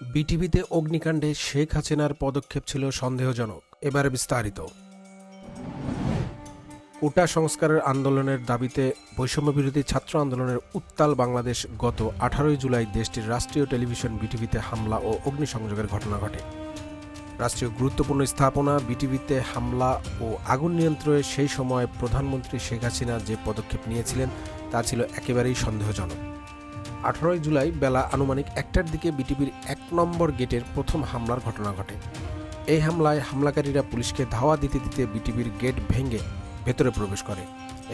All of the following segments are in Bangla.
বিটিভিতে অগ্নিকাণ্ডে শেখ হাসিনার পদক্ষেপ ছিল সন্দেহজনক। এবারে বিস্তারিত। কোটা সংস্কারের আন্দোলনের দাবিতে বৈষম্যবিরোধী ছাত্র আন্দোলনের উত্তাল বাংলাদেশ গত 18 জুলাই দেশটির রাষ্ট্রীয় টেলিভিশন বিটিভিতে হামলা ও অগ্নিসংযোগের ঘটনা ঘটে। রাষ্ট্রীয় গুরুত্বপূর্ণ স্থাপনা বিটিভিতে হামলা ও আগুন নিয়ন্ত্রণে সেই সময় প্রধানমন্ত্রী শেখ হাসিনা যে পদক্ষেপ নিয়েছিলেন তা ছিল একেবারেই সন্দেহজনক। 18 জুলাই বেলা আনুমানিক 1টার দিকে বিটিভির 1 নম্বর গেটের প্রথম হামলার ঘটনা ঘটে। এই হামলায় হামলাকারীরা পুলিশকে ধাওয়া দিতে দিতে বিটিভির গেট ভেঙে ভেতরে প্রবেশ করে।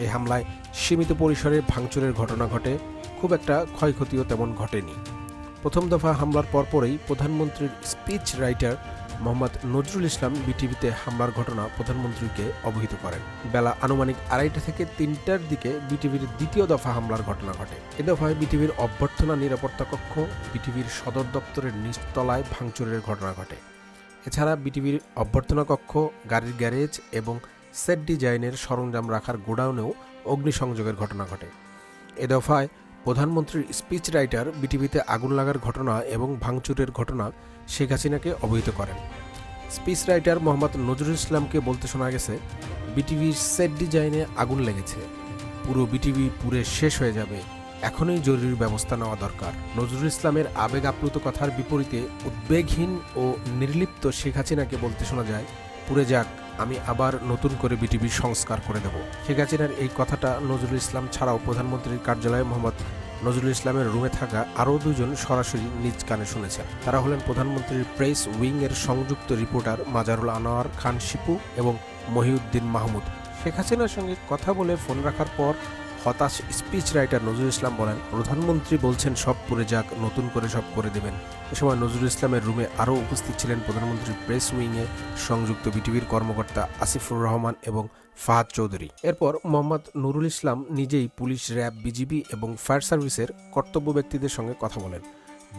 এই হামলায় সীমিত পরিসরে ভাঙচুরের ঘটনা ঘটে, খুব একটা ক্ষয়ক্ষতিও তেমন ঘটেনি। প্রথম দফা হামলার পরপরই প্রধানমন্ত্রীর স্পিচ রাইটার মোহাম্মদ নজরুল ইসলাম বিটিভিতে হামলার ঘটনা প্রধানমন্ত্রীকে অবহিত করেন। বেলা আনুমানিক 2:30 থেকে 3টার দিকে বিটিভির দ্বিতীয় দফা হামলার ঘটনা ঘটে। এ দফায় বিটিভির অভ্যর্থনা নিরাপত্তা কক্ষ, বিটিভির সদর দপ্তরের নিচতলায় ভাঙচুরের ঘটনা ঘটে। এছাড়া বিটিভির অভ্যর্থনা কক্ষ, গাড়ির গ্যারেজ এবং সেট ডিজাইনের সরঞ্জাম রাখার গোডাউনেও অগ্নিসংযোগের ঘটনা ঘটে। এ দফায় প্রধানমন্ত্রীর স্পিচ রাইটার বিটিভিতে আগুন লাগার ঘটনা এবং ভাঙচুরের ঘটনা শেখ হাসিনাকে অবহিত করেন। স্পিচ রাইটার মোহাম্মদ নজরুল ইসলামকে বলতে শোনা গেছে, বিটিভির সেট ডিজাইনে আগুন লেগেছে, পুরো বিটিভি পুড়ে শেষ হয়ে যাবে, এখনই জরুরি ব্যবস্থা নেওয়া দরকার। নজরুল ইসলামের আবেগ আপ্লুত কথার বিপরীতে উদ্বেগহীন ও নির্লিপ্ত শেখ হাসিনাকে বলতে শোনা যায়, পুড়ে যাক, আমি আবার নতুন করে বিটিভি সংস্কার করে দেব। শেখ হাসিনার এই কথাটা নজরুল ইসলাম ছাড়াও প্রধানমন্ত্রীর কার্যালয়ে মোহাম্মদ নজরুল ইসলামের রুমে থাকা আরও দুজন সরাসরি নিজ কানে শুনেছেন। তারা হলেন প্রধানমন্ত্রীর প্রেস উইং এর সংযুক্ত রিপোর্টার মাজারুল আনোয়ার খান শিপু এবং মহিউদ্দিন মাহমুদ। শেখ হাসিনার সঙ্গে কথা বলে ফোন রাখার পর হতাশ স্পিচ রাইটার নজরুল ইসলাম বলেন, প্রধানমন্ত্রী বলছেন সব পুড়ে যাক, নতুন করে সব করে দেবেন। এ সময় নজরুল ইসলামের রুমে আরও উপস্থিত ছিলেন প্রধানমন্ত্রীর প্রেস উইংয়ে সংযুক্ত বিটিভির কর্মকর্তা আসিফুর রহমান এবং ফাহাদ চৌধুরী। এরপর মোহাম্মদ নুরুল ইসলাম নিজেই পুলিশ, র্যাব, বিজিবি এবং ফায়ার সার্ভিসের কর্তব্য ব্যক্তিদের সঙ্গে কথা বলেন।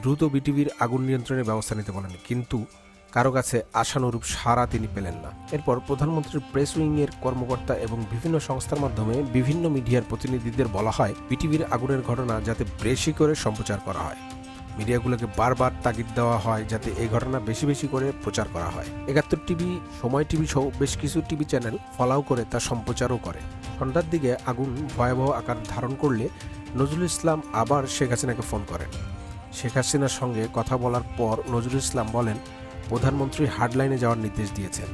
দ্রুত বিটিভির আগুন নিয়ন্ত্রণের ব্যবস্থা নিতে বলেন, কিন্তু কারো কাছে আশানুরূপ সাড়া তিনি পেলেন না। এরপর প্রধানমন্ত্রীর প্রেস উইংয়ের কর্মকর্তা এবং বিভিন্ন সংস্থার মাধ্যমে বিভিন্ন মিডিয়ার প্রতিনিধিদের বলা হয়, বিটিভির আগুনের ঘটনা যাতে বেশি করে সম্প্রচার করা হয়। মিডিয়াগুলোকে বারবার তাগিদ দেওয়া হয় যাতে এই ঘটনা বেশি বেশি করে প্রচার করা হয়। 71 টিভি, সময় টিভি সহ বেশ কিছু টিভি চ্যানেল ফলাও করে তা সম্প্রচারও করে। সন্ধ্যার দিকে আগুন ভয়াবহ আকার ধারণ করলে নজরুল ইসলাম আবার শেখ হাসিনাকে ফোন করেন। শেখ হাসিনার সঙ্গে কথা বলার পর নজরুল ইসলাম বলেন, প্রধানমন্ত্রী হার্ডলাইনে যাওয়ার নির্দেশ দিয়েছেন,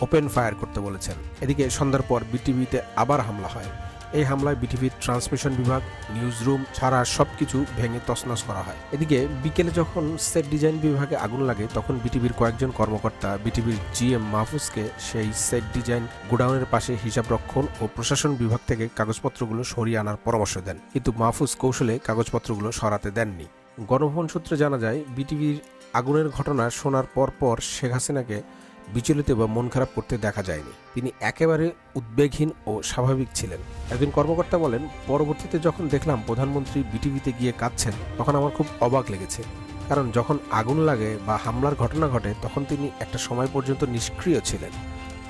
ওপেন ফায়ার করতে বলেছেন। এদিকে সন্ধ্যার পর বিটিভিতে আবার হামলা হয়। এই হামলায় বিটিভির ট্রান্সমিশন বিভাগ, নিউজ রুম ছাড়া সবকিছু ভেঙে তছনছ করা হয়। এদিকে বিকেলে যখন সেট ডিজাইন বিভাগে আগুন লাগে তখন বিটিভির কয়েকজন কর্মকর্তা বিটিভির জিএম মাহফুজকে সেই সেট ডিজাইন গোডাউনের পাশে হিসাব রক্ষণ ও প্রশাসন বিভাগ থেকে কাগজপত্রগুলো সরিয়ে আনার পরামর্শ দেন, কিন্তু মাহফুজ কৌশলে কাগজপত্রগুলো সরাতে দেননি। গণভবন সূত্রে জানা যায়, বিটিভির আগুনের ঘটনা শোনার পর শেখ হাসিনাকে বিচলিত বা মন খারাপ করতে দেখা যায়নি। তিনি একেবারে উদ্বেগহীন ও স্বাভাবিক ছিলেন। একজন কর্মকর্তা বলেন, পরবর্তীতে যখন দেখলাম প্রধানমন্ত্রী বিটিভিতে গিয়ে কাঁদছেন তখন আমার খুব অবাক লেগেছে, কারণ যখন আগুন লাগে বা হামলার ঘটনা ঘটে তখন তিনি একটা সময় পর্যন্ত নিষ্ক্রিয় ছিলেন,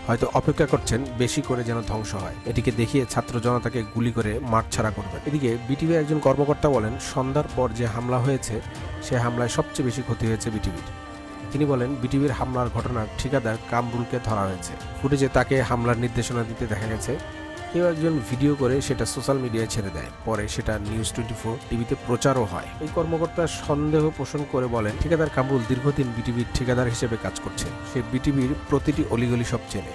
হয়তো অপেক্ষা করছেন বেশি করে যেন ধ্বংস হয়, এটিকে দেখিয়ে ছাত্র জনতাকে গুলি করে মাঠছাড়া করবেন। এদিকে বিটিভি একজন কর্মকর্তা বলেন, সন্ধ্যার পর যে হামলা হয়েছে সে হামলায় সবচেয়ে বেশি ক্ষতি হয়েছে বিটিভির। তিনি বলেন, বিটিভির হামলার ঘটনার ঠিকাদার কামরুলকে ধরা হয়েছে। ফুটেজে তাকে হামলার নির্দেশনা দিতে দেখা গেছে। কেউ একজন ভিডিও করে সেটা সোশ্যাল মিডিয়ায় ছেড়ে দেয়, পরে সেটা নিউজ 24 টিভিতে প্রচারও হয়। এই কর্মকর্তা সন্দেহ পোষণ করে বলেন, ঠিকাদার কামরুল দীর্ঘদিন বিটিভির ঠিকাদার হিসেবে কাজ করছে, সে বিটিভির প্রতিটি অলিগলি সব চেনে।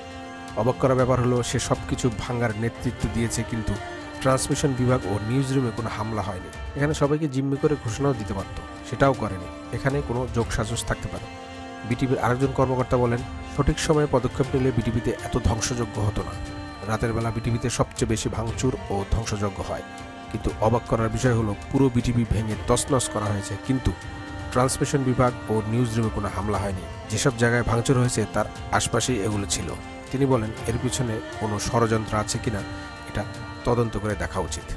অবাক করা ব্যাপার হলো, সে সবকিছু ভাঙার নেতৃত্ব দিয়েছে, কিন্তু ট্রান্সমিশন বিভাগ ও নিউজ রুমে কোনো হামলা হয়নি। এখানে সবাইকে জিম্মি করে ঘোষণাও দিতে পারত, সেটাও করেনি। এখানে কোনো যোগসাজশ থাকতে পারে। বিটিভির আরেকজন কর্মকর্তা বলেন, সঠিক সময়ে পদক্ষেপ নিলে বিটিভিতে এত ধ্বংসযজ্ঞ হতো না। রাতের বেলা বিটিভিতে সবচেয়ে বেশি ভাঙচুর ও ধ্বংসযজ্ঞ হয়, কিন্তু অবাক করার বিষয় হলো পুরো বিটিভি ভেঙে তছনছ করা হয়েছে, কিন্তু ট্রান্সমিশন বিভাগ ও নিউজ রুমে কোনো হামলা হয়নি। যেসব জায়গায় ভাঙচুর হয়েছে তার আশপাশেই এগুলো ছিল। তিনি বলেন, এর পিছনে কোনো ষড়যন্ত্র আছে কিনা এটা তদন্ত করে দেখা উচিত।